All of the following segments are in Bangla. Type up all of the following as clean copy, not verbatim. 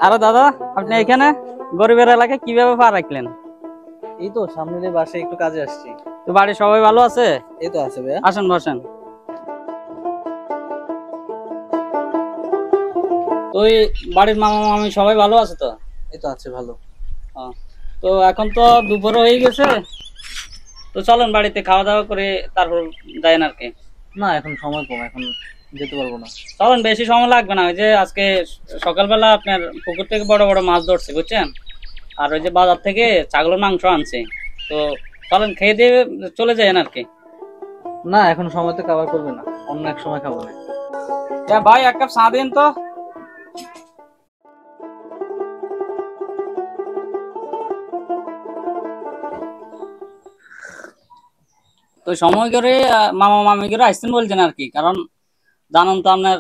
আরে দাদা, আপনি এখানে গরিবের এলাকায় কিভাবে পা রাখলেন? এই তো সামনের বাসায় একটু কাজে আসছি। তো বাড়ির সবাই ভালো আছে? এই তো আছে ভাইয়া। আসেন বসেন। তো এই বাড়ির মামা মামি সবাই ভালো আছে তো? এই তো আছে ভালো। তো এখন তো দুপুর হয়ে গেছে, তো চলেন বাড়িতে খাওয়া দাওয়া করে তারপর যাই আর কি। না এখন সময় কম, এখন যেতে পারবো না। চলেন, বেশি সময় লাগবে না। ওই যে আজকে সকালবেলা আপনার পুকুর থেকে বড় বড় মাছ ধরছে বুঝছেন, আর ওই যে বাজার থেকে ছাগলের মাংস আনছে। তো চলেন খেয়ে দিয়ে চলে যাই আর কি। না এখন সময় তো খাবার করবে না, অন্য এক সময় খাবো না। ভাই এক কাপ চা দিন তো। তো সময় করে মামা মামি করে আসতেন বলছেন আর কি, কারণ জানেন তো আপনার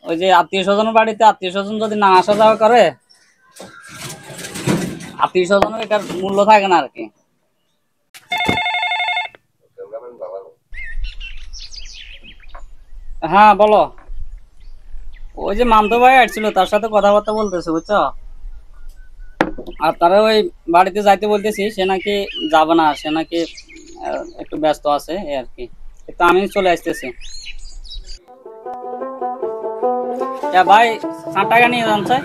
ওই যে আত্মীয় স্বজনের বাড়িতে আত্মীয় স্বজন যদি না আসা যাওয়া করে, আত্মীয় স্বজনের এটার মূল্য থাকে না আর কি। হ্যাঁ বলো। ওই যে মামতো ভাই আসছিল, তার সাথে কথাবার্তা বলতেছে বুঝছো, আর তারা ওই বাড়িতে যাইতে বলতেছি, সে নাকি যাবে না, সে নাকি একটু ব্যস্ত আছে এই আর কি। তো আমি চলে আসতেছি। ভাই 60 টাকা নিয়ে যান চাই।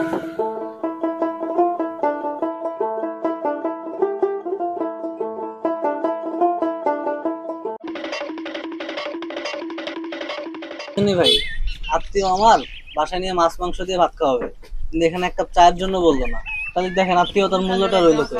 ভাই আত্মীয় আমার বাসায় নিয়ে মাছ মাংস দিয়ে ভাত খাওয়া হবে, কিন্তু এখানে এক কাপ চায়ের জন্য বললো না। তাহলে দেখেন আত্মীয়তার মূল্যটা রইলো তো।